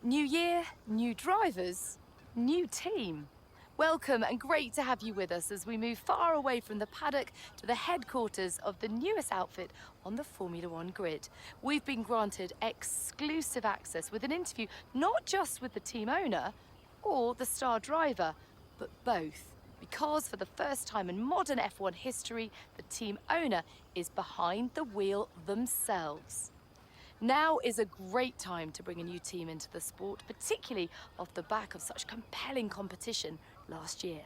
New year, new drivers, new team. Welcome and great to have you with us as we move far away from the paddock to the headquarters of the newest outfit on the Formula One grid. We've been granted exclusive access with an interview not just with the team owner or the star driver, but both. Because for the first time in modern F1 history, the team owner is behind the wheel themselves. Now is a great time to bring a new team into the sport, particularly off the back of such compelling competition last year.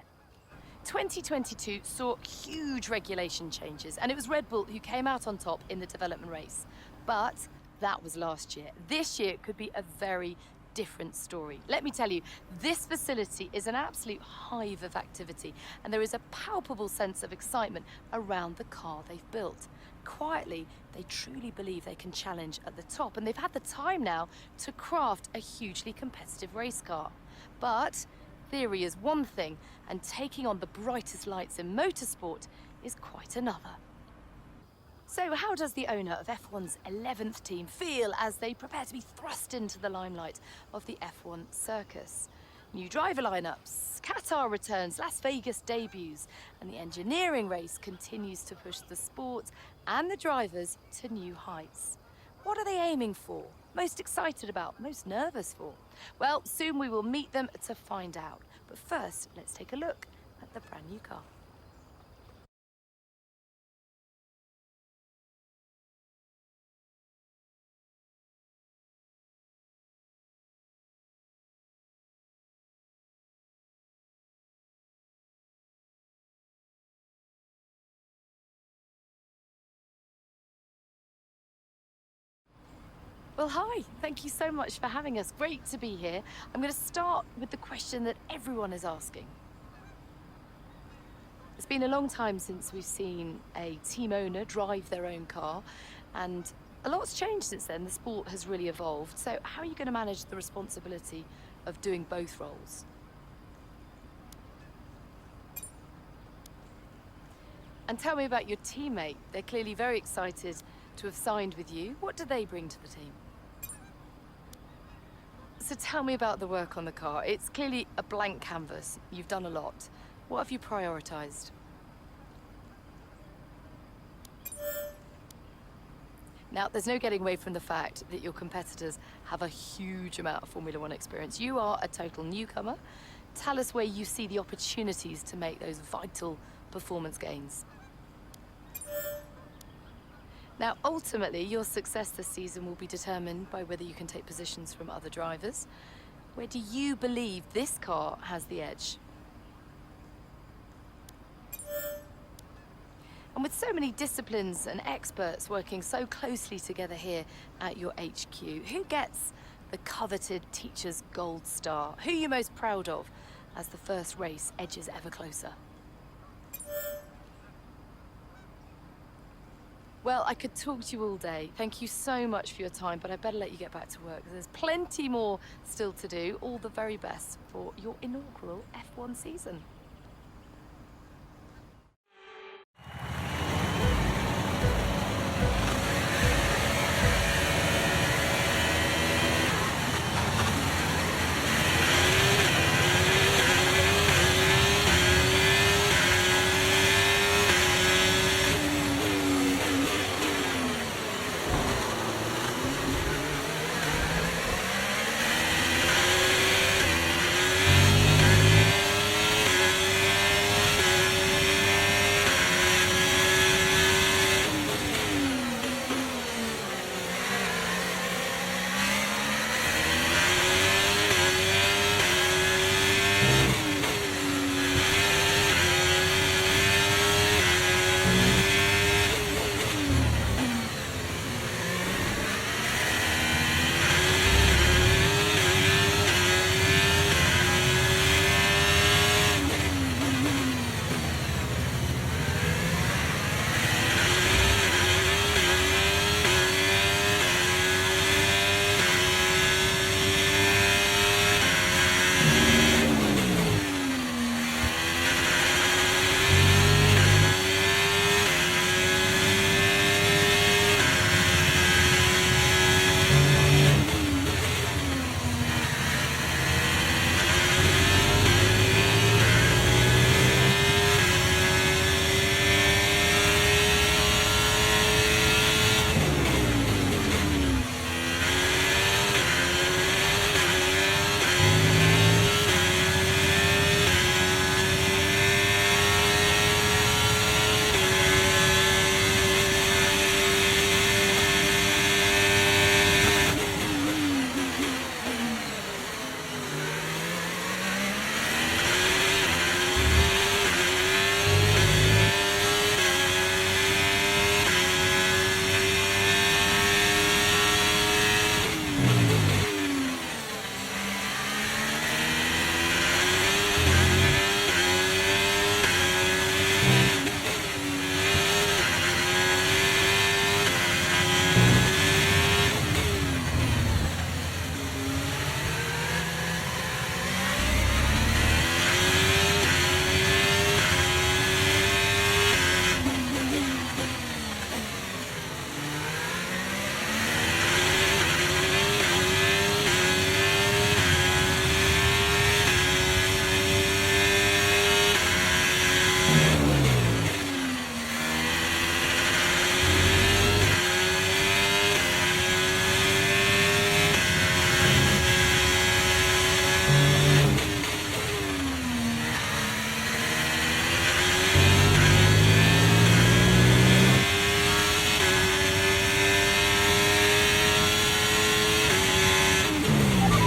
2022 saw huge regulation changes, and it was Red Bull who came out on top in the development race. But that was last year. This year could be a very different story. Let me tell you, this facility is an absolute hive of activity, and there is a palpable sense of excitement around the car they've built. Quietly, they truly believe they can challenge at the top, and they've had the time now to craft a hugely competitive race car. But theory is one thing, and taking on the brightest lights in motorsport is quite another. So how does the owner of F1's 11th team feel as they prepare to be thrust into the limelight of the F1 circus? New driver lineups, Qatar returns, Las Vegas debuts, and the engineering race continues to push the sport and the drivers to new heights. What are they aiming for? Most excited about? Most nervous for? Well, soon we will meet them to find out. But first, let's take a look at the brand new car. Well, hi. Thank you so much for having us. Great to be here. I'm going to start with the question that everyone is asking. It's been a long time since we've seen a team owner drive their own car, and a lot's changed since then. The sport has really evolved. So how are you going to manage the responsibility of doing both roles? And tell me about your teammate. They're clearly very excited to have signed with you. What do they bring to the team? So tell me about the work on the car. It's clearly a blank canvas. You've done a lot. What have you prioritized? Now, there's no getting away from the fact that your competitors have a huge amount of Formula One experience. You are a total newcomer. Tell us where you see the opportunities to make those vital performance gains. Now, ultimately, your success this season will be determined by whether you can take positions from other drivers. Where do you believe this car has the edge? And with so many disciplines and experts working so closely together here at your HQ, who gets the coveted Teacher's Gold Star? Who are you most proud of as the first race edges ever closer? Well, I could talk to you all day. Thank you so much for your time, but I better let you get back to work. There's plenty more still to do. All the very best for your inaugural F1 season.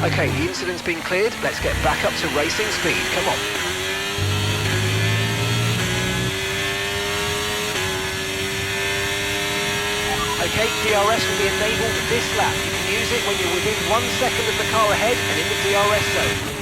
Okay, the incident's been cleared. Let's get back up to racing speed. Come on. Okay, DRS will be enabled this lap. You can use it when you're within 1 second of the car ahead and in the DRS zone.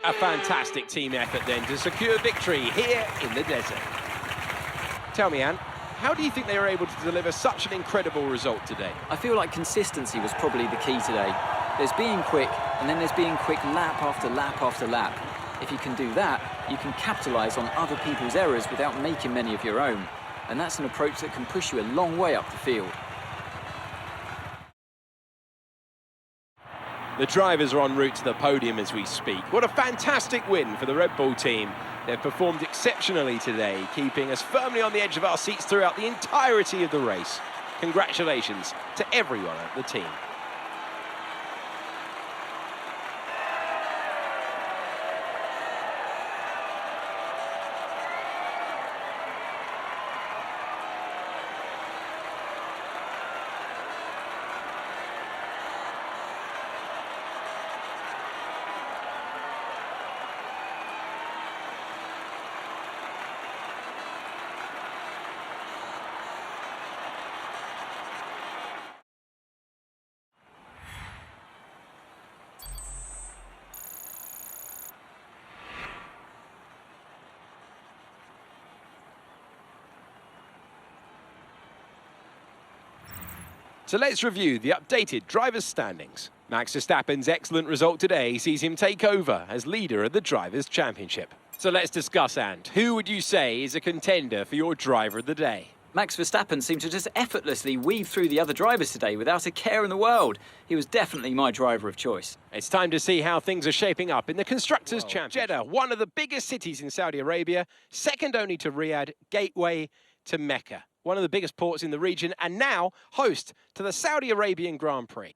A fantastic team effort then to secure victory here in the desert. Tell me, Anne, how do you think they were able to deliver such an incredible result today? I feel like consistency was probably the key today. There's being quick, and then there's being quick lap after lap after lap. If you can do that, you can capitalise on other people's errors without making many of your own. And that's an approach that can push you a long way up the field. The drivers are en route to the podium as we speak. What a fantastic win for the Red Bull team. They've performed exceptionally today, keeping us firmly on the edge of our seats throughout the entirety of the race. Congratulations to everyone at the team. So let's review the updated drivers' standings. Max Verstappen's excellent result today sees him take over as leader of the Drivers' Championship. So let's discuss, Ant. Who would you say is a contender for your driver of the day? Max Verstappen seemed to just effortlessly weave through the other drivers today without a care in the world. He was definitely my driver of choice. It's time to see how things are shaping up in the Constructors' Championship. Jeddah, one of the biggest cities in Saudi Arabia, second only to Riyadh, gateway to Mecca. One of the biggest ports in the region, and now host to the Saudi Arabian Grand Prix.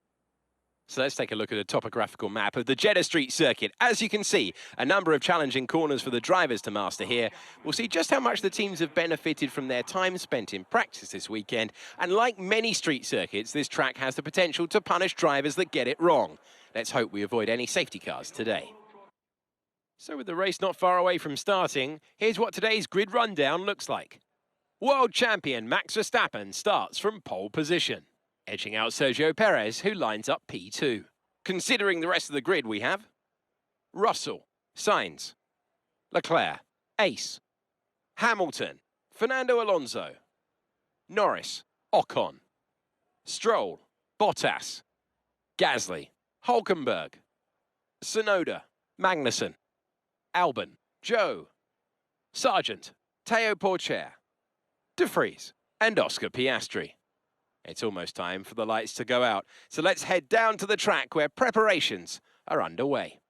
So let's take a look at a topographical map of the Jeddah Street Circuit. As you can see, a number of challenging corners for the drivers to master here. We'll see just how much the teams have benefited from their time spent in practice this weekend. And like many street circuits, this track has the potential to punish drivers that get it wrong. Let's hope we avoid any safety cars today. So with the race not far away from starting, here's what today's grid rundown looks like. World champion Max Verstappen starts from pole position, edging out Sergio Perez, who lines up P2. Considering the rest of the grid, we have Russell, Sainz, Leclerc, Ace, Hamilton, Fernando Alonso, Norris, Ocon, Stroll, Bottas, Gasly, Hulkenberg, Tsunoda, Magnussen, Albon, Joe, Sargent, Teo Porcher, De Vries, and Oscar Piastri. It's almost time for the lights to go out, so let's head down to the track where preparations are underway.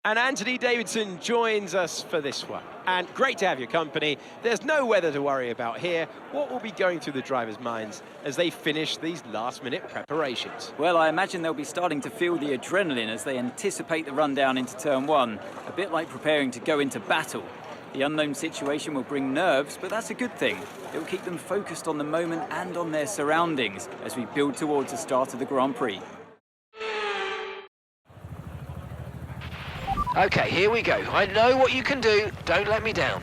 And Anthony Davidson joins us for this one. And great to have your company. There's no weather to worry about here. What will be going through the drivers' minds as they finish these last-minute preparations? Well, I imagine they'll be starting to feel the adrenaline as they anticipate the run down into turn one, a bit like preparing to go into battle. The unknown situation will bring nerves, but that's a good thing. It will keep them focused on the moment and on their surroundings as we build towards the start of the Grand Prix. Okay, here we go. I know what you can do. Don't let me down.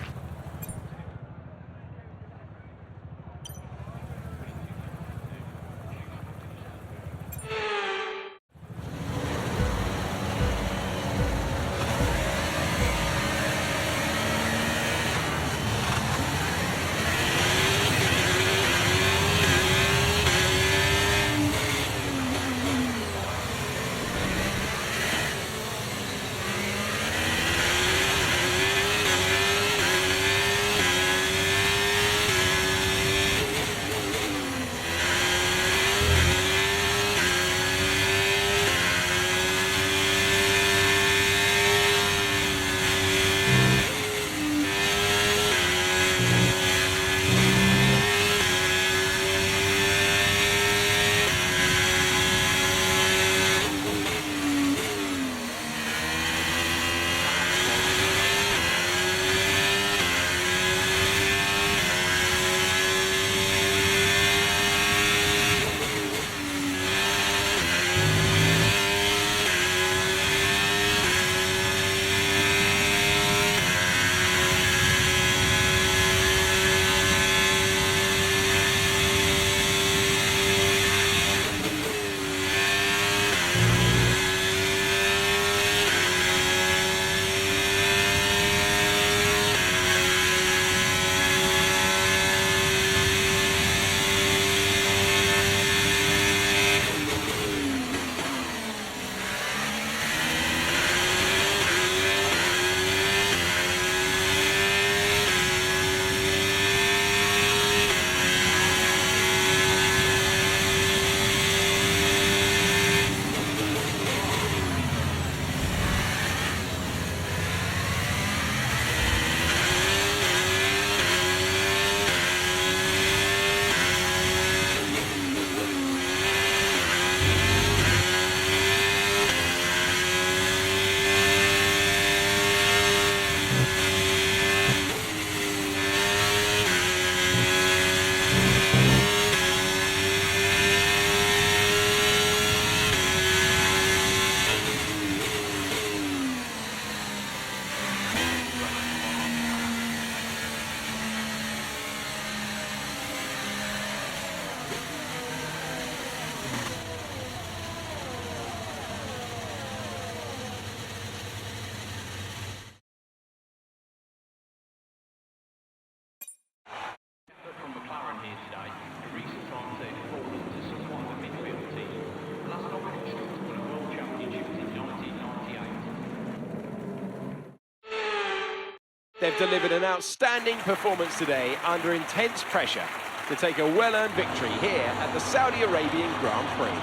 They've delivered an outstanding performance today under intense pressure to take a well-earned victory here at the Saudi Arabian Grand Prix.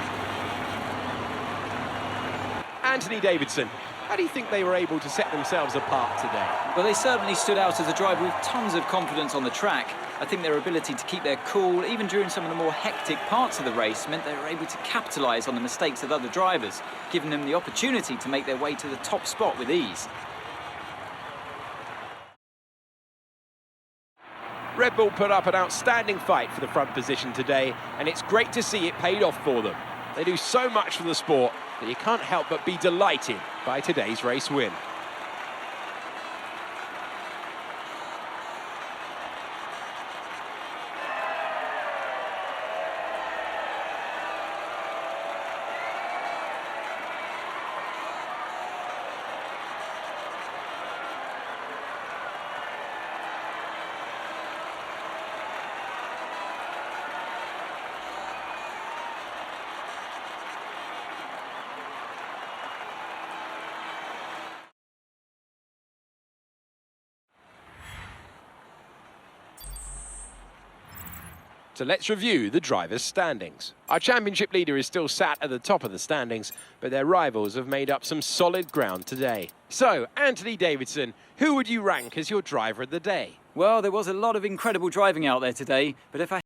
Anthony Davidson, how do you think they were able to set themselves apart today? Well, they certainly stood out as a driver with tons of confidence on the track. I think their ability to keep their cool, even during some of the more hectic parts of the race, meant they were able to capitalise on the mistakes of other drivers, giving them the opportunity to make their way to the top spot with ease. Red Bull put up an outstanding fight for the front position today, and it's great to see it paid off for them. They do so much for the sport that you can't help but be delighted by today's race win. So let's review the drivers' standings. Our championship leader is still sat at the top of the standings, but their rivals have made up some solid ground today. So, Anthony Davidson, who would you rank as your driver of the day? Well, there was a lot of incredible driving out there today, but if I